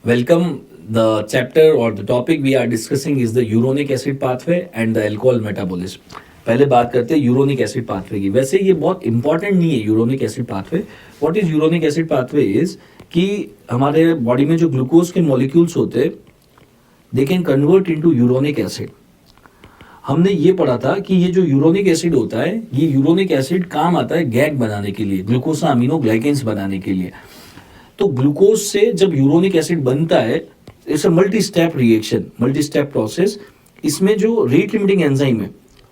Welcome. The chapter or the topic we are discussing is the uronic acid pathway and the alcohol metabolism. पहले बात करते हैं uronic acid pathway की. वैसे ये बहुत इंपॉर्टेंट नहीं है uronic acid pathway. What is uronic acid pathway is कि हमारे बॉडी में जो ग्लूकोज के मॉलिक्यूल्स होते हैं they can convert into uronic acid. हमने ये पढ़ा था कि ये जो यूरोनिक एसिड होता है ये यूरोनिक एसिड काम आता है गैग बनाने के लिए, ग्लूकोसा अमीनो ग्लाइकेंस बनाने के लिए. तो ग्लूकोज से जब यूरोनिक एसिड बनता है it's a multi step reaction, multi step process. इसमें जो रेट लिमिटिंग एंजाइम है,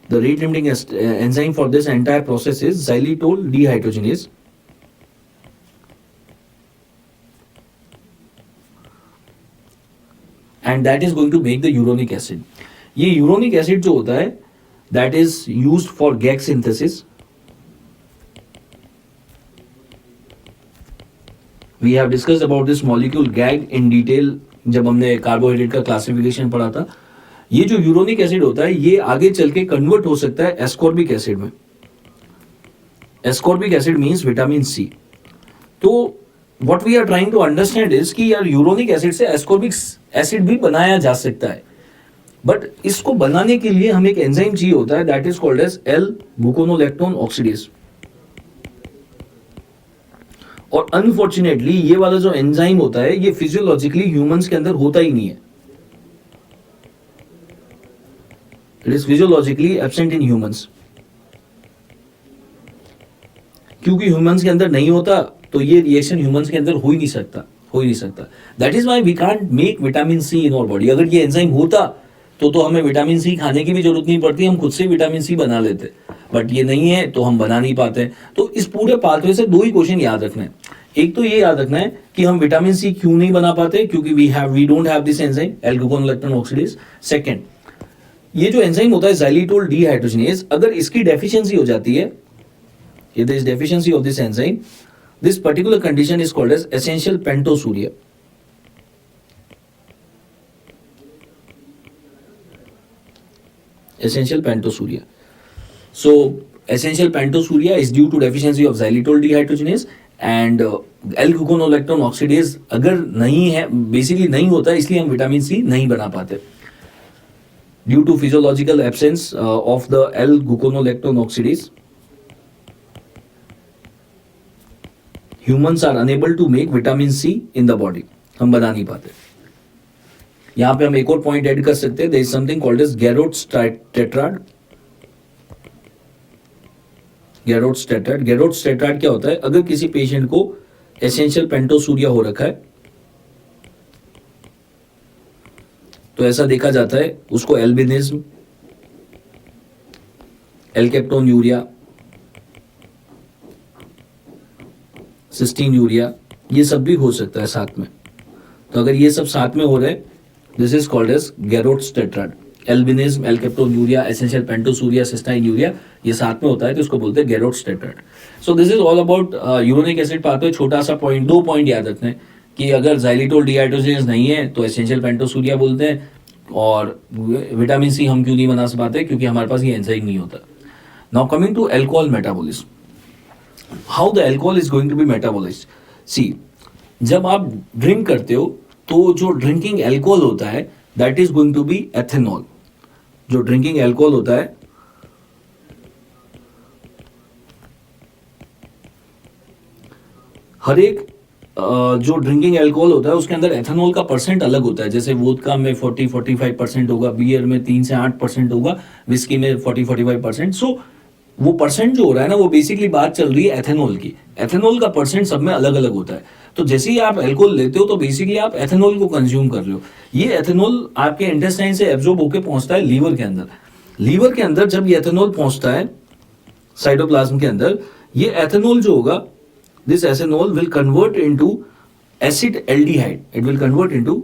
the rate limiting enzyme for this entire process is xylitol dehydrogenase. And that is going to make the uronic acid. ये uronic acid जो होता है that is used for GAG synthesis. We have discussed about this molecule GAG in detail जब हमने carbohydrate का classification पढ़ा था. ये जो यूरोनिक एसिड होता है ये आगे चल के कन्वर्ट हो सकता है एस्कॉर्बिक एसिड में. Ascorbic acid means vitamin C. तो what we are trying to understand is कि यार यूरोनिक एसिड से एस्कॉर्बिक एसिड भी बनाया जा सकता है, बट इसको बनाने के लिए हमें एक एंजाइम चाहिए होता है that is called as L gluconolactone oxidase. और अनफॉर्चुनेटली ये वाला जो एंजाइम होता है ये फिजियोलॉजिकली ह्यूमंस के अंदर होता ही नहीं है. It is physiologically absent in humans. क्योंकि ह्यूमंस के अंदर नहीं होता तो ये रिएक्शन ह्यूमंस के अंदर हो ही नहीं सकता. That is why we can't make vitamin C in our body. अगर ये एंजाइम होता तो हमें विटामिन सी खाने की भी जरूरत नहीं पड़ती, हम खुद से विटामिन सी बना लेते. बट ये नहीं है तो हम बना नहीं पाते. तो इस पूरे पाथवे से दो ही क्वेश्चन याद रखना है. एक तो ये याद रखना है कि हम विटामिन सी क्यों नहीं बना पाते, क्योंकि we don't have this enzyme L gluconolactone oxidase. Second, ये जो एंजाइम होता है xylitol dehydrogenase, अगर इसकी डेफिशिएंसी हो जाती है, if there is deficiency of this enzyme, this particular condition is called as essential pentosuria. Essential pentosuria. So essential pentosuria is due to deficiency of xylitol dehydrogenase and L-gluconolectone oxidase अगर नहीं है, basically नहीं होता, इसलिए हम vitamin C नहीं बना पाते. Due to physiological absence of the L-gluconolectone oxidase, humans are unable to make vitamin C in the body. हम बना नहीं पाते. यहाँ पे हम एक और पॉइंट ऐड कर सकते हैं. There is something called as Garrot's tetrad. Garrot's tetrad क्या होता है? अगर किसी पेशेंट को एसेंशियल पेंटोसूरिया हो रखा है तो ऐसा देखा जाता है उसको एल्बिनिज्म, एल्केप्टोन यूरिया, सिस्टीन यूरिया, ये सब भी हो सकता है साथ में. तो अगर ये सब साथ में हो रहे this is called as Garrod's tetrad. Albinism, alkaptonuria, essential pentosuria, cystinuria, ये साथ में होता है तो इसको बोलते हैं Garrod's tetrad. So this is all about uronic acid pathway. छोटा सा पॉइंट, दो पॉइंट याद रखते हैं कि अगर xylitol dehydrogenase नहीं है तो एसेंशियल पेंटोसूरिया बोलते हैं. और विटामिन सी हम क्यों नहीं बना पाते, क्योंकि हमारे पास ये एंजाइम नहीं होता. Now coming to alcohol metabolism, how the alcohol is going to be metabolised. See, जब आप ड्रिंक करते हो तो जो ड्रिंकिंग अल्कोहल होता है that is going to be ethanol. जो ड्रिंकिंग अल्कोहल होता है हर एक जो ड्रिंकिंग अल्कोहल होता है उसके अंदर एथेनॉल का परसेंट अलग होता है. जैसे वोदका में 40-45% होगा, बियर में 3 से 8% होगा, विस्की में 40-45%. सो वो परसेंट जो हो रहा है ना वो बेसिकली बात चल रही है एथेनॉल की. एथेनॉल का परसेंट सब में अलग अलग होता है. तो जैसे ही आप अल्कोहल लेते हो तो बेसिकली आप एथेनॉल को कंज्यूम कर रहे हो. ये एथेनॉल आपके इंटेस्टाइन से एब्जॉर्ब होकर पहुंचता है लीवर के अंदर. लीवर के अंदर जब ये एथेनॉल पहुंचता है साइटोप्लाज्म के अंदर, ये एथेनॉल जो होगा, this ethanol will convert into acetaldehyde. It will convert into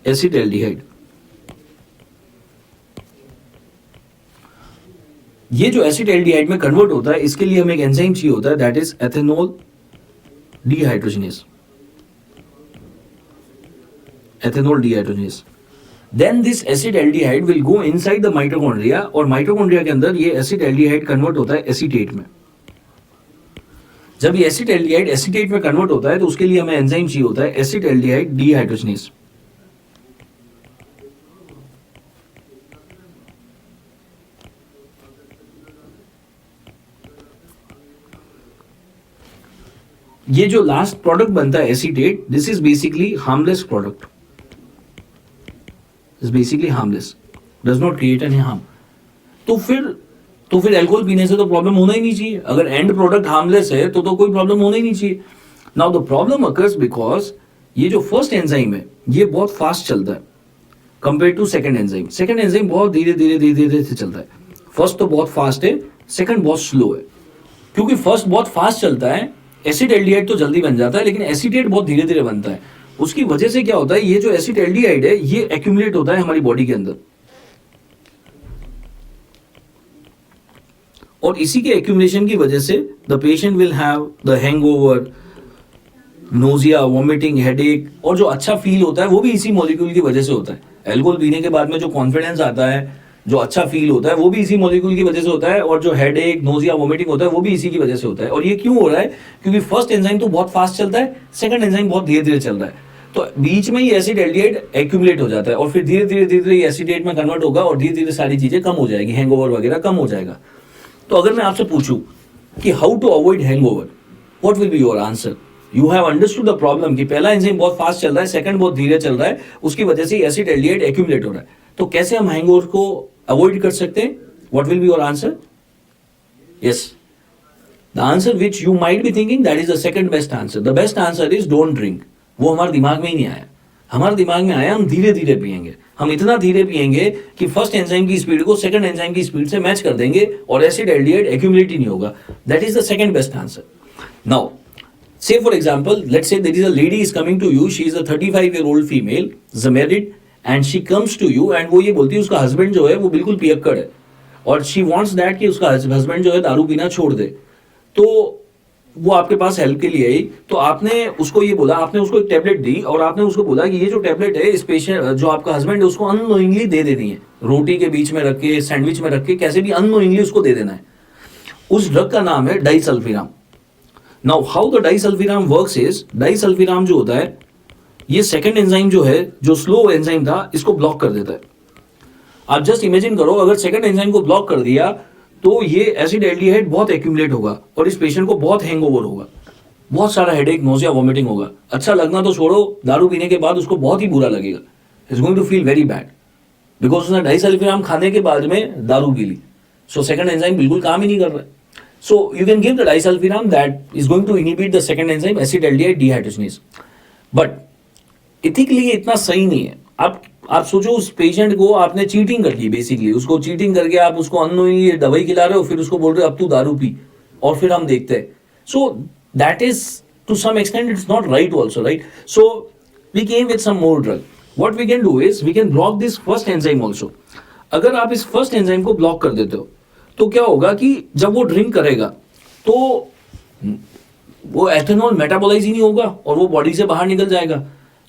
acetaldehyde. ये जो एसिटाल्डिहाइड में कन्वर्ट होता है इसके लिए हमें एक एंजाइम चाहिए होता है that is ethanol dehydrogenase. Ethanol dehydrogenase. Then this acetaldehyde will go inside the mitochondria और माइटोकॉन्ड्रिया के अंदर ये एसिटाल्डिहाइड कन्वर्ट होता है एसीटेट में. जब ये एसिड एल्डिहाइड एसीटेट में कन्वर्ट होता है तो उसके लिए हमें एंजाइम चाहिए होता है एसिड एल्डिहाइड डिहाइड्रोजनेज। ये जो लास्ट प्रोडक्ट बनता है acetate, this is basically harmless product, is basically harmless, does not create any harm. तो फिर अल्कोहल पीने से तो प्रॉब्लम होना ही नहीं चाहिए। अगर एंड प्रोडक्ट हार्मलेस है तो कोई प्रॉब्लम होना ही नहीं चाहिए। Now the problem occurs because ये जो फर्स्ट एंजाइम है ये बहुत फास्ट चलता है compare to second enzyme. Second enzyme बहुत धीरे धीरे धीरे धीरे से चलता है, फर्स्ट तो बहुत फास्ट है, सेकंड बहुत स्लो है। क्योंकि फर्स्ट बहुत फास्ट चलता है, एसिड एल्डिहाइड तो जल्दी बन जाता है, लेकिन एसीटेट बहुत धीरे धीरे बनता है। उसकी वजह से क्या होता है, ये जो एसिड एल्डिहाइड है ये एक्यूमुलेट होता है हमारी बॉडी के अंदर, और इसी के एक्यूमुलेशन की वजह से the patient will have the hangover, nausea, vomiting, headache, और जो अच्छा फील होता है वो भी इसी मॉलिक्यूल की वजह से होता है। अल्कोहल पीने के बाद में जो कॉन्फिडेंस आता है, जो अच्छा फील होता है, वो भी इसी मॉलिक्यूल की वजह से होता है, और जो हेडेक, नोजिया, वॉमिटिंग होता है वो भी इसी की वजह से होता है। और ये क्यों हो रहा है, क्योंकि फर्स्ट एंजाइम तो बहुत फास्ट चलता है, सेकंड एंजाइम बहुत धीरे धीरे चल रहा है, तो बीच में ही एसिड एल्डिहाइड एक्यूमुलेट हो जाता है, और फिर धीरे धीरे धीरे धीरे एसिडेट में कन्वर्ट होगा, और धीरे धीरे सारी चीजें कम हो जाएगी, हैंगओवर वगैरह कम हो जाएगा। तो अगर मैं आपसे पूछूं कि how to avoid hangover, what will be your answer? You have understood the problem कि पहला एंजाइम बहुत फास्ट चल रहा है, सेकंड बहुत धीरे चल रहा है, उसकी वजह से एसिड एल्डिहाइड एक्यूमुलेट हो रहा है। तो कैसे हम हैंगओवर को अवॉइड कर सकते हैं? What will be your answer? Yes, the answer which you might be thinking, that is the second best answer. The best answer is don't drink. वो हमारे दिमाग में ही नहीं आया, हमारे दिमाग में आया हम धीरे धीरे पिएंगे, हम इतना धीरे पिएंगे कि फर्स्ट एंजाइम की स्पीड को सेकंड एंजाइम की स्पीड से मैच कर देंगे और एसिड एल्डिहाइड एक्यूमुलेट ही नहीं होगा। That is the second best answer. Now say for example, let's say there is a lady is coming to you, she is a 35-year-old female, is married, and she comes to you and वो ये बोलती है उसका husband जो है वो बिल्कुल पियक्कड़ है, और she wants that कि उसका हस्बैंड जो है दारू पीना छोड़ दे। तो वो आपके पास हेल्प के लिए आई, तो आपने उसको ये बोला, आपने उसको एक टैबलेट दी, और आपने उसको बोला कि ये जो टैबलेट है इस पेशेंट जो आपका हस्बैंड है उसको अननोइंगली दे देनी है, रोटी के बीच में रख के, सैंडविच में रख के, कैसे भी अननोइंगली उसको दे देना है। उस ड्रग का नाम है disulfiram. Now how the disulfiram works is, disulfiram जो होता है ये सेकंड एंजाइम जो है, जो स्लो एंजाइम था, इसको ब्लॉक कर देता है। आप जस्ट इमेजिन करो, अगर सेकंड एंजाइम को ब्लॉक कर दिया तो ये एसिड एल्डिहाइड बहुत एक्यूमुलेट होगा और इस पेशेंट को बहुत हैंगओवर होगा, बहुत सारा हेडेक, नोजिया, वॉमिटिंग होगा। अच्छा लगना तो छोड़ो, दारू पीने के बाद उसको बहुत ही बुरा लगेगा, is going to feel very bad, because उसने डाइसल्फिराम खाने के बाद में दारू पी ली, सो सेकंड एंजाइम बिल्कुल काम ही नहीं कर रहा है। So you can give the disulfiram that is going to inhibit the second enzyme acid aldehyde dehydrogenase. But ethically ये इतना सही नहीं है। आप सोचो उस पेशेंट को आपने चीटिंग कर दी, बेसिकली उसको चीटिंग करके आप उसको अननोइंगली दवाई खिला रहे हो, फिर उसको बोल रहे हो अब तू दारू पी, और फिर हम देखते हैं। So that is to some extent it's not right also, right? So we came with some more drug. What we can do is we can block this first enzyme also. अगर आप इस first enzyme को block कर देते हो तो क्या होगा कि जब वो ड्रिंक करेगा तो वो एथेनॉल मेटाबोलाइज ही नहीं होगा और वो बॉडी से बाहर निकल जाएगा,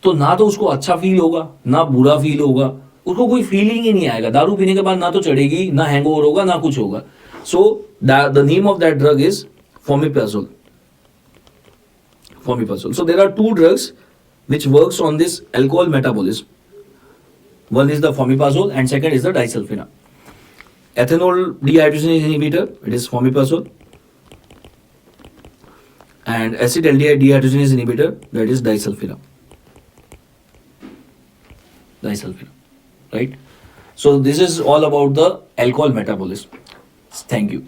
तो ना तो उसको अच्छा फील होगा ना बुरा फील होगा, उसको कोई फीलिंग ही नहीं आएगा। दारू पीने के बाद ना तो चढ़ेगी, ना हैंगओवर होगा, ना कुछ होगा। So the name of that drug is fomepizole. Fomepizole. So there are two drugs which works on this alcohol metabolism. One is the fomepizole and second is the disulfiram. Ethanol dehydrogenase inhibitor, it is fomepizole, and acid aldehyde dehydrogenase inhibitor, that is disulfiram. Right? So this is all about the alcohol metabolism. Thank you.